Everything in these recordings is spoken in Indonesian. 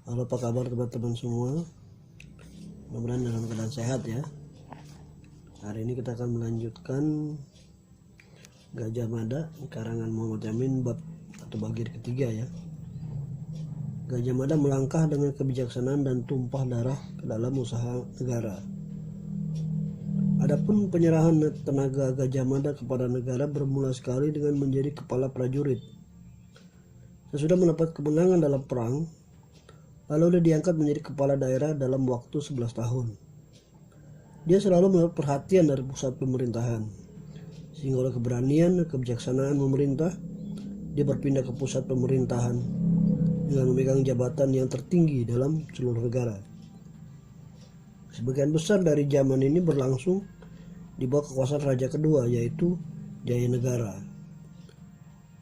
Halo, apa kabar teman-teman semua? Mudah-mudahan dalam keadaan sehat ya. Hari ini kita akan melanjutkan Gajah Mada karangan Muhammad Yamin bab atau bagian ketiga ya. Gajah Mada melangkah dengan kebijaksanaan dan tumpah darah ke dalam usaha negara. Adapun penyerahan tenaga Gajah Mada kepada negara bermula sekali dengan menjadi kepala prajurit. Sesudah mendapat kemenangan dalam perang, lalu dia diangkat menjadi kepala daerah dalam waktu 11 tahun. Dia selalu mendapat perhatian dari pusat pemerintahan, sehingga oleh keberanian dan kebijaksanaan memerintah, dia berpindah ke pusat pemerintahan dengan memegang jabatan yang tertinggi dalam seluruh negara. Sebagian besar dari zaman ini berlangsung di bawah kekuasaan raja kedua, yaitu Jayanegara.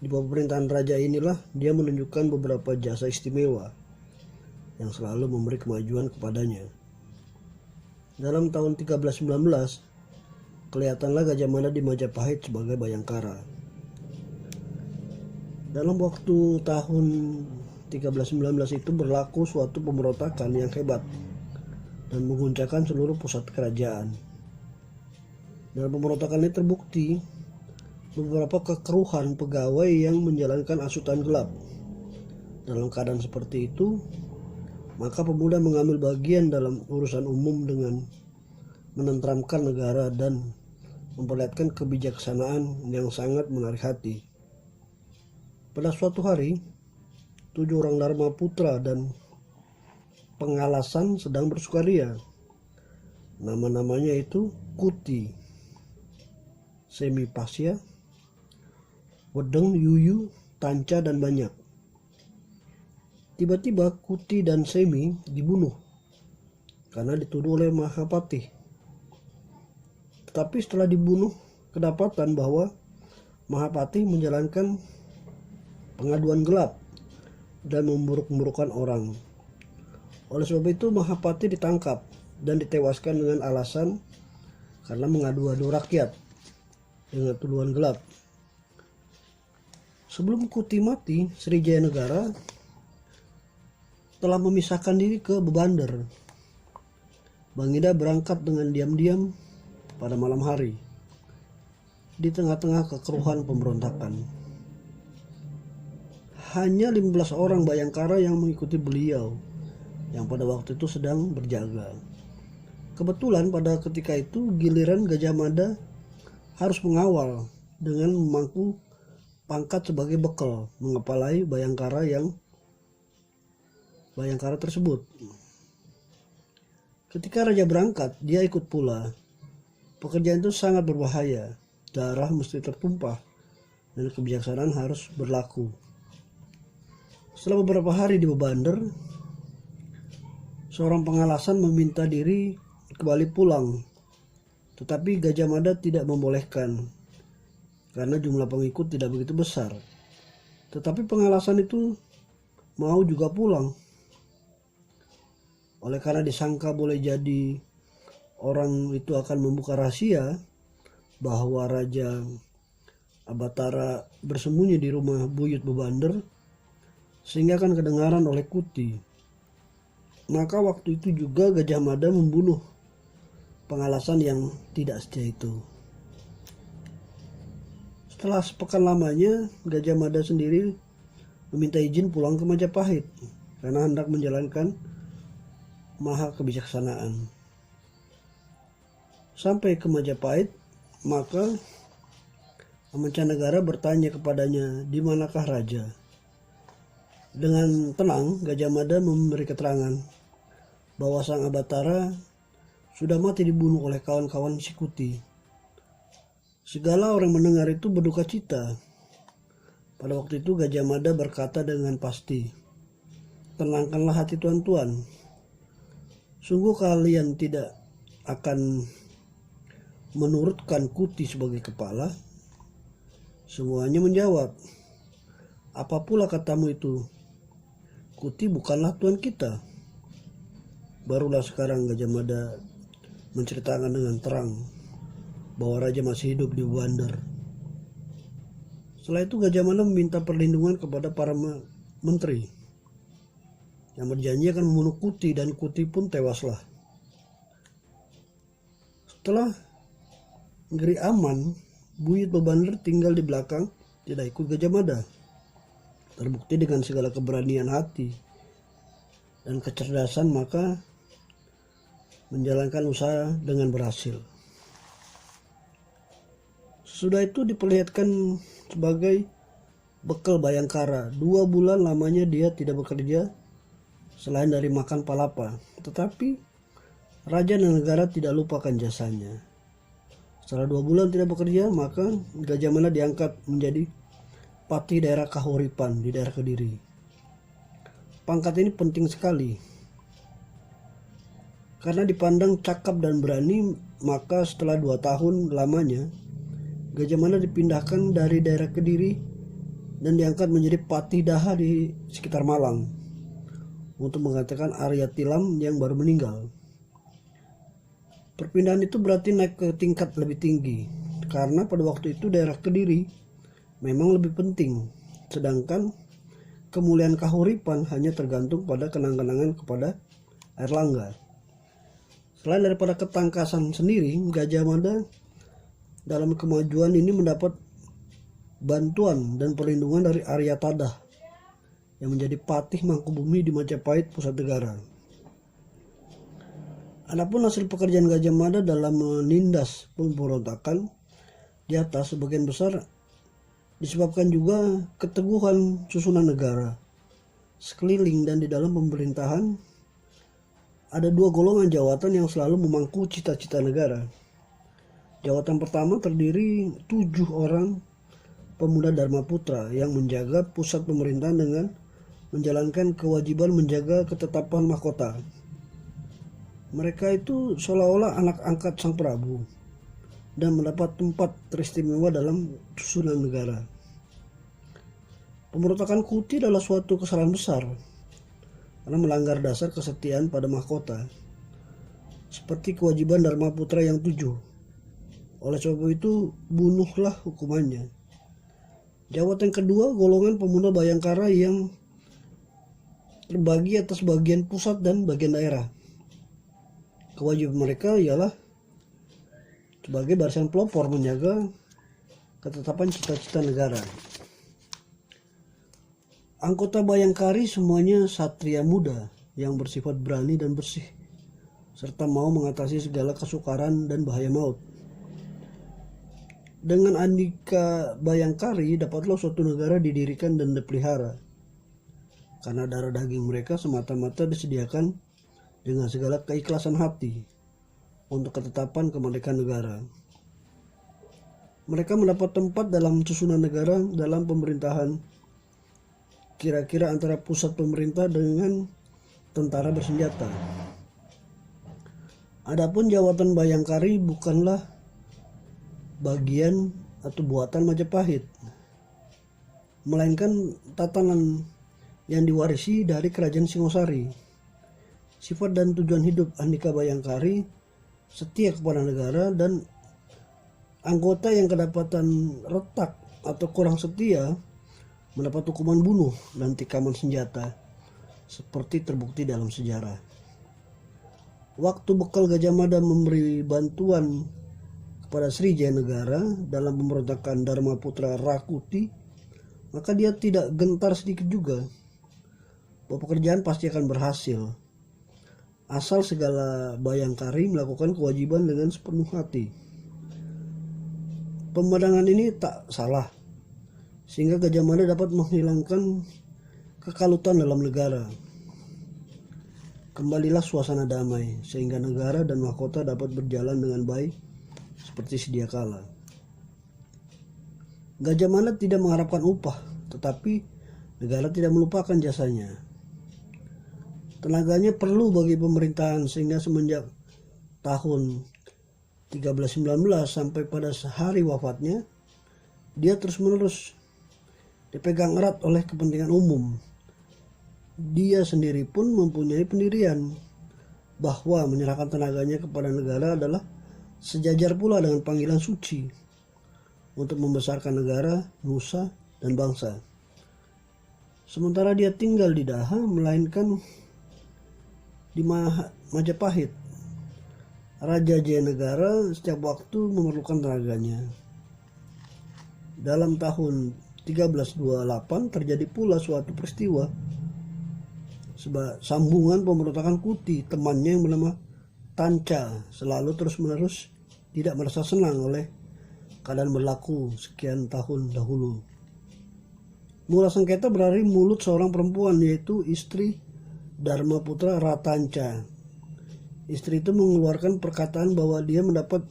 Di bawah pemerintahan raja inilah dia menunjukkan beberapa jasa istimewa yang selalu memberi kemajuan kepadanya. Dalam tahun 1319, kelihatanlah Gajah Mada di Majapahit sebagai Bayangkara. Dalam waktu tahun 1319 itu berlaku suatu pemberontakan yang hebat dan mengguncangkan seluruh pusat kerajaan. Dalam pemberontakan ini terbukti beberapa kekeruhan pegawai yang menjalankan asutan gelap. Dalam keadaan seperti itu, maka pemuda mengambil bagian dalam urusan umum dengan menenteramkan negara dan memperlihatkan kebijaksanaan yang sangat menarik hati. Pada suatu hari, 7 orang Dharma Putra dan Pengalasan sedang bersukaria. Nama-namanya itu Kuti, Semi Pasya, Wedeng, Yuyu, Tanca, dan Banyak. Tiba-tiba Kuti dan Semi dibunuh karena dituduh oleh Mahapati. Tetapi setelah dibunuh, kedapatan bahwa Mahapati menjalankan pengaduan gelap dan memburuk-burukkan orang. Oleh sebab itu Mahapati ditangkap dan ditewaskan dengan alasan karena mengadu-adu rakyat dengan tuduhan gelap. Sebelum Kuti mati, Sri Jayanegara telah memisahkan diri ke Bebander. Bangida berangkat dengan diam-diam pada malam hari di tengah-tengah kekeruhan pemberontakan. Hanya 15 orang Bayangkara yang mengikuti beliau yang pada waktu itu sedang berjaga. Kebetulan pada ketika itu giliran Gajah Mada harus mengawal dengan memangku pangkat sebagai bekal mengepalai Bayangkara tersebut. Ketika raja berangkat, dia ikut pula. Pekerjaan itu sangat berbahaya. Darah mesti tertumpah dan kebijaksanaan harus berlaku. Setelah beberapa hari di Bebander, seorang Pengalasan meminta diri kembali pulang. Tetapi Gajah Mada tidak membolehkan karena jumlah pengikut tidak begitu besar. Tetapi Pengalasan itu mau juga pulang. Oleh karena disangka boleh jadi orang itu akan membuka rahasia bahwa Raja Abatara bersembunyi di rumah buyut Bebander, sehingga akan kedengaran oleh Kuti. Maka waktu itu juga Gajah Mada membunuh Pengalasan yang tidak setia itu. Setelah sepekan lamanya, Gajah Mada sendiri meminta izin pulang ke Majapahit karena hendak menjalankan maha kebijaksanaan. Sampai ke Majapahit, maka Mancanegara bertanya kepadanya, di manakah raja? Dengan tenang, Gajah Mada memberi keterangan bahwa sang Abatara sudah mati dibunuh oleh kawan-kawan si Kuti. Segala orang mendengar itu berduka cita. Pada waktu itu Gajah Mada berkata dengan pasti, "Tenangkanlah hati tuan-tuan. Sungguh kalian tidak akan menurutkan Kuti sebagai kepala?" Semuanya menjawab, "Apa pula katamu itu? Kuti bukanlah tuan kita." Barulah sekarang Gajah Mada menceritakan dengan terang bahwa raja masih hidup di Bebander. Setelah itu Gajah Mada meminta perlindungan kepada para menteri. yang berjanji akan membunuh Kuti, dan Kuti pun tewaslah. Setelah negeri aman, Buyut Bebander tinggal di belakang, tidak ikut Gajah Mada. Terbukti dengan segala keberanian hati dan kecerdasan, maka menjalankan usaha dengan berhasil. Sudah itu diperlihatkan sebagai bekal Bayangkara. 2 bulan lamanya dia tidak bekerja selain dari makan palapa. Tetapi raja dan negara tidak lupakan jasanya. Setelah 2 bulan tidak bekerja, maka Gajah Mada diangkat menjadi Patih daerah Kahuripan di daerah Kediri. Pangkat ini penting sekali karena dipandang cakap dan berani, maka setelah 2 tahun lamanya Gajah Mada dipindahkan dari daerah Kediri dan diangkat menjadi Patih Daha di sekitar Malang untuk menggantikan Arya Tilam yang baru meninggal. Perpindahan itu berarti naik ke tingkat lebih tinggi karena pada waktu itu daerah Kediri memang lebih penting, sedangkan kemuliaan Kahuripan hanya tergantung pada kenang-kenangan kepada Airlangga. Selain daripada ketangkasan sendiri, Gajah Mada dalam kemajuan ini mendapat bantuan dan perlindungan dari Arya Tadah yang menjadi Patih Mangkubumi di Majapahit pusat negara. Adapun hasil pekerjaan Gajah Mada dalam menindas pemberontakan di atas sebagian besar disebabkan juga keteguhan susunan negara sekeliling, dan di dalam pemerintahan ada 2 golongan jawatan yang selalu memangku cita-cita negara. Jawatan pertama terdiri 7 orang pemuda Dharma Putra yang menjaga pusat pemerintahan dengan menjalankan kewajiban menjaga ketetapan mahkota. Mereka itu seolah-olah anak angkat sang Prabu dan mendapat tempat teristimewa dalam susunan negara. Pemberontakan Kuti adalah suatu kesalahan besar karena melanggar dasar kesetiaan pada mahkota, seperti kewajiban Dharma Putra yang 7. Oleh sebab itu, bunuhlah hukumannya. Jawatan kedua, golongan pemuda Bayangkara yang terbagi atas bagian pusat dan bagian daerah. Kewajiban mereka ialah sebagai barisan pelopor menjaga ketetapan cita-cita negara. Anggota Bayangkari semuanya satria muda yang bersifat berani dan bersih, serta mau mengatasi segala kesukaran dan bahaya maut. Dengan andika Bayangkari dapatlah suatu negara didirikan dan dipelihara, karena darah daging mereka semata-mata disediakan dengan segala keikhlasan hati untuk ketetapan kemerdekaan negara. Mereka mendapat tempat dalam susunan negara dalam pemerintahan, kira-kira antara pusat pemerintah dengan tentara bersenjata. Adapun jawatan Bayangkari bukanlah bagian atau buatan Majapahit, melainkan tatanan yang diwarisi dari kerajaan Singosari. Sifat dan tujuan hidup Andika Bayangkari setia kepada negara, dan anggota yang kedapatan retak atau kurang setia mendapat hukuman bunuh dan tikaman senjata, seperti terbukti dalam sejarah. Waktu bekal Gajah Mada memberi bantuan kepada Srijaya Negara dalam pemberontakan Dharma Putra Rakuti, maka dia tidak gentar sedikit juga bahwa pekerjaan pasti akan berhasil, asal segala Bayangkari melakukan kewajiban dengan sepenuh hati. Pemandangan ini tak salah, sehingga Gajah Mada dapat menghilangkan kekalutan dalam negara. Kembalilah suasana damai, sehingga negara dan mahkota dapat berjalan dengan baik seperti sedia kala. Gajah Mada tidak mengharapkan upah, tetapi negara tidak melupakan jasanya. Tenaganya perlu bagi pemerintahan, sehingga semenjak tahun 1319 sampai pada hari wafatnya, dia terus-menerus dipegang erat oleh kepentingan umum. Dia sendiri pun mempunyai pendirian bahwa menyerahkan tenaganya kepada negara adalah sejajar pula dengan panggilan suci untuk membesarkan negara, nusa, dan bangsa. Sementara dia tinggal di Daha, melainkan di Majapahit. Raja Jayanegara setiap waktu memerlukan tenaganya. Dalam tahun 1328 terjadi pula suatu peristiwa sambungan pemberontakan Kuti. Temannya yang bernama Tanca selalu terus-menerus tidak merasa senang oleh keadaan berlaku sekian tahun dahulu. Mula sengketa berlari mulut seorang perempuan, yaitu istri Dharma Putra Ratanca. Istri itu mengeluarkan perkataan bahwa dia mendapat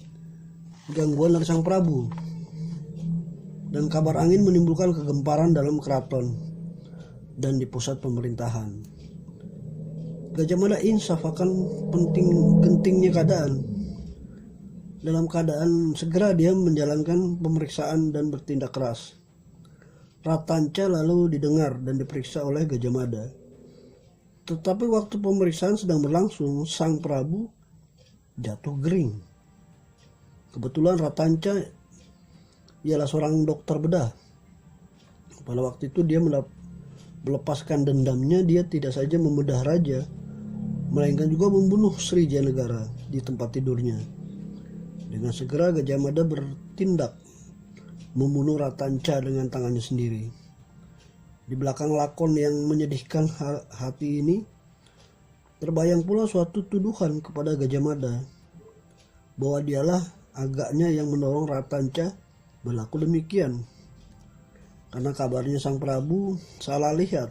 gangguan dari sang Prabu, dan kabar angin menimbulkan kegemparan dalam keraton dan di pusat pemerintahan. Gajah Mada insaf akan gentingnya keadaan. Dalam keadaan segera dia menjalankan pemeriksaan dan bertindak keras. Ratanca lalu didengar dan diperiksa oleh Gajah Mada. Tetapi waktu pemeriksaan sedang berlangsung, sang Prabu jatuh gering. Kebetulan Ratanca ialah seorang dokter bedah. Pada waktu itu dia melepaskan dendamnya. Dia tidak saja membedah raja, melainkan juga membunuh Sri Jayanegara di tempat tidurnya. Dengan segera Gajah Mada bertindak membunuh Ratanca dengan tangannya sendiri. Di belakang lakon yang menyedihkan hati ini, terbayang pula suatu tuduhan kepada Gajah Mada bahwa dialah agaknya yang mendorong Ratanca berlaku demikian, karena kabarnya sang Prabu salah lihat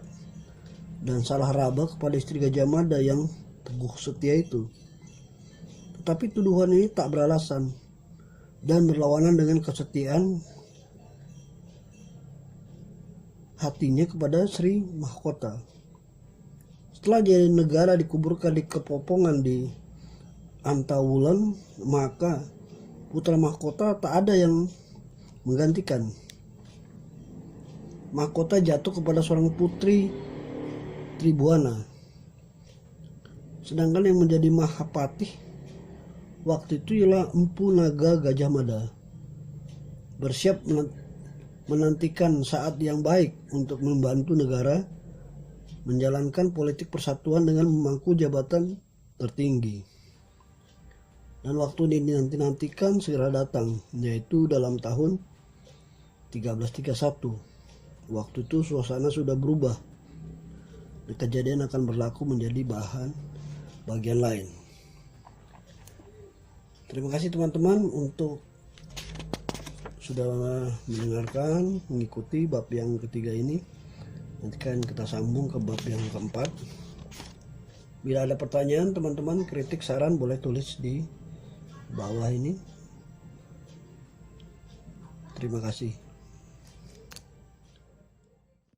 dan salah raba kepada istri Gajah Mada yang teguh setia itu. Tetapi tuduhan ini tak beralasan dan berlawanan dengan kesetiaan hatinya kepada Sri Mahkota. Setelah Jayanegara dikuburkan di Kepopongan di Antawulan, maka putra mahkota tak ada yang menggantikan. Mahkota jatuh kepada seorang putri Tribuana. Sedangkan yang menjadi Mahapatih waktu itu ialah Empu Naga Gajah Mada, bersiap menantikan saat yang baik untuk membantu negara menjalankan politik persatuan dengan memangku jabatan tertinggi. Dan waktu ini nantikan segera datang, yaitu dalam tahun 1331. Waktu itu suasana sudah berubah. Kejadian akan berlaku menjadi bagian lain. Terima kasih teman-teman untuk sudah mendengarkan, mengikuti bab yang ketiga ini. Nanti kan kita sambung ke bab yang keempat. Bila ada pertanyaan teman-teman, kritik, saran, boleh tulis di bawah ini. Terima kasih.